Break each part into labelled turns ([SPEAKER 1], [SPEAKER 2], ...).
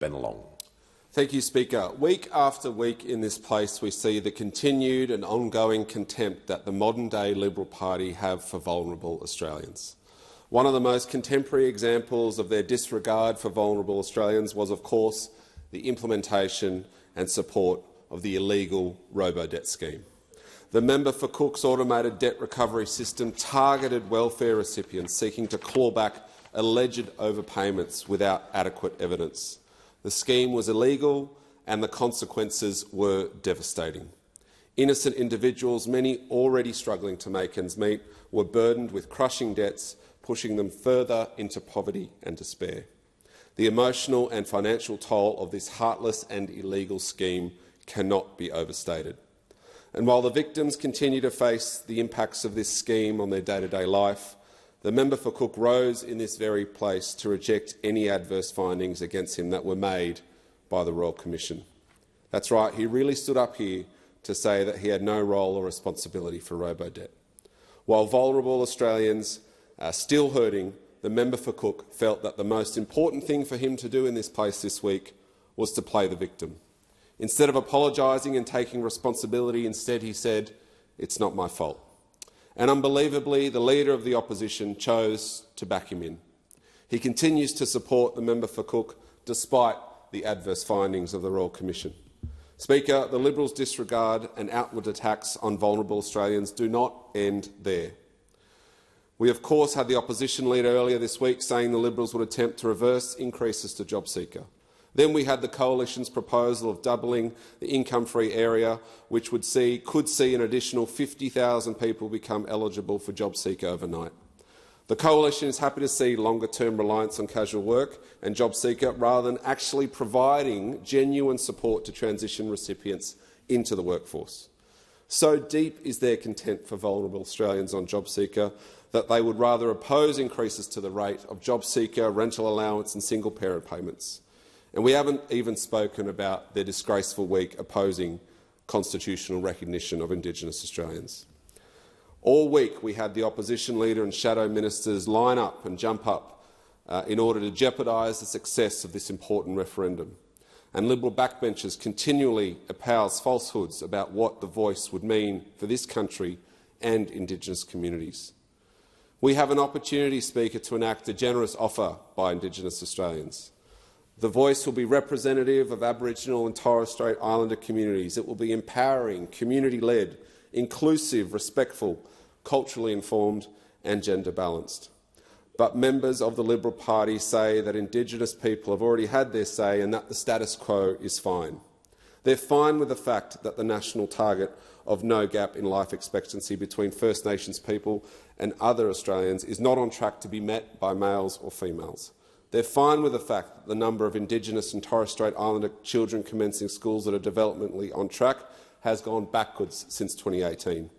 [SPEAKER 1] Bennelong.
[SPEAKER 2] Thank you, Speaker. Week after week in this place we see the continued and ongoing contempt that the modern-day Liberal Party have for vulnerable Australians. One of the most contemporary examples of their disregard for vulnerable Australians was, of course, the implementation and support of the illegal Robodebt scheme. The member for Cook's automated debt recovery system targeted welfare recipients seeking to claw back alleged overpayments without adequate evidence. The scheme was illegal and the consequences were devastating. Innocent individuals, many already struggling to make ends meet, were burdened with crushing debts, pushing them further into poverty and despair. The emotional and financial toll of this heartless and illegal scheme cannot be overstated. And while the victims continue to face the impacts of this scheme on their day-to-day life, the member for Cook rose in this very place to reject any adverse findings against him that were made by the Royal Commission. That's right, he really stood up here to say that he had no role or responsibility for Robodebt. While vulnerable Australians are still hurting, the member for Cook felt that the most important thing for him to do in this place this week was to play the victim. Instead of apologising and taking responsibility, instead he said, "It's not my fault." And unbelievably, the Leader of the Opposition chose to back him in. He continues to support the member for Cook despite the adverse findings of the Royal Commission. Speaker, the Liberals' disregard and outward attacks on vulnerable Australians do not end there. We, of course, had the Opposition Leader earlier this week saying the Liberals would attempt to reverse increases to JobSeeker. Then we had the Coalition's proposal of doubling the income-free area, which could see an additional 50,000 people become eligible for JobSeeker overnight. The Coalition is happy to see longer-term reliance on casual work and JobSeeker rather than actually providing genuine support to transition recipients into the workforce. So deep is their contempt for vulnerable Australians on JobSeeker that they would rather oppose increases to the rate of JobSeeker, rental allowance and single-parent payments. And we haven't even spoken about their disgraceful week opposing constitutional recognition of Indigenous Australians. All week we had the Opposition Leader and shadow ministers line up and jump up in order to jeopardise the success of this important referendum. And Liberal backbenchers continually espouse falsehoods about what the voice would mean for this country and Indigenous communities. We have an opportunity, Speaker, to enact a generous offer by Indigenous Australians. The voice will be representative of Aboriginal and Torres Strait Islander communities. It will be empowering, community-led, inclusive, respectful, culturally informed and gender-balanced. But members of the Liberal Party say that Indigenous people have already had their say and that the status quo is fine. They're fine with the fact that the national target of no gap in life expectancy between First Nations people and other Australians is not on track to be met by males or females. They're fine with the fact that the number of Indigenous and Torres Strait Islander children commencing schools that are developmentally on track has gone backwards since 2018.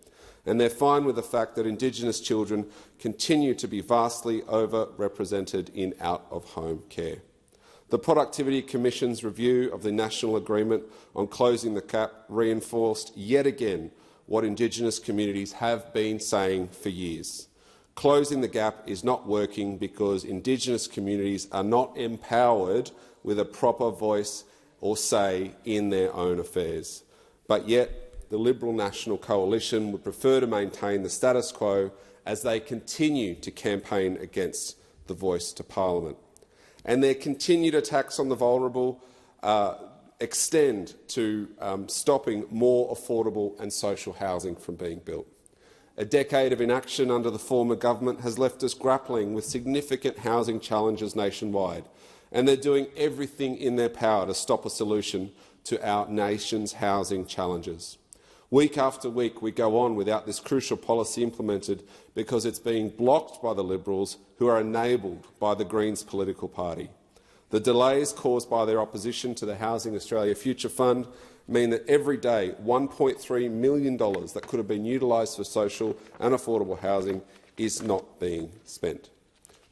[SPEAKER 2] And they're fine with the fact that Indigenous children continue to be vastly overrepresented in out-of-home care. The Productivity Commission's review of the National Agreement on Closing the Gap reinforced yet again what Indigenous communities have been saying for years. Closing the gap is not working because Indigenous communities are not empowered with a proper voice or say in their own affairs. But yet, the Liberal National Coalition would prefer to maintain the status quo as they continue to campaign against the voice to Parliament. And their continued attacks on the vulnerable extend to stopping more affordable and social housing from being built. A decade of inaction under the former government has left us grappling with significant housing challenges nationwide, and they're doing everything in their power to stop a solution to our nation's housing challenges. Week after week we go on without this crucial policy implemented because it's being blocked by the Liberals, who are enabled by the Greens political party. The delays caused by their opposition to the Housing Australia Future Fund mean that every day $1.3 million that could have been utilised for social and affordable housing is not being spent.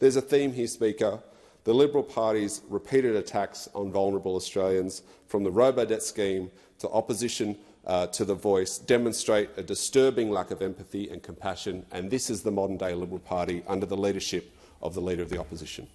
[SPEAKER 2] There's a theme here, Speaker. The Liberal Party's repeated attacks on vulnerable Australians, from the Robodebt scheme to opposition to the voice, demonstrate a disturbing lack of empathy and compassion, and this is the modern-day Liberal Party under the leadership of the Leader of the Opposition.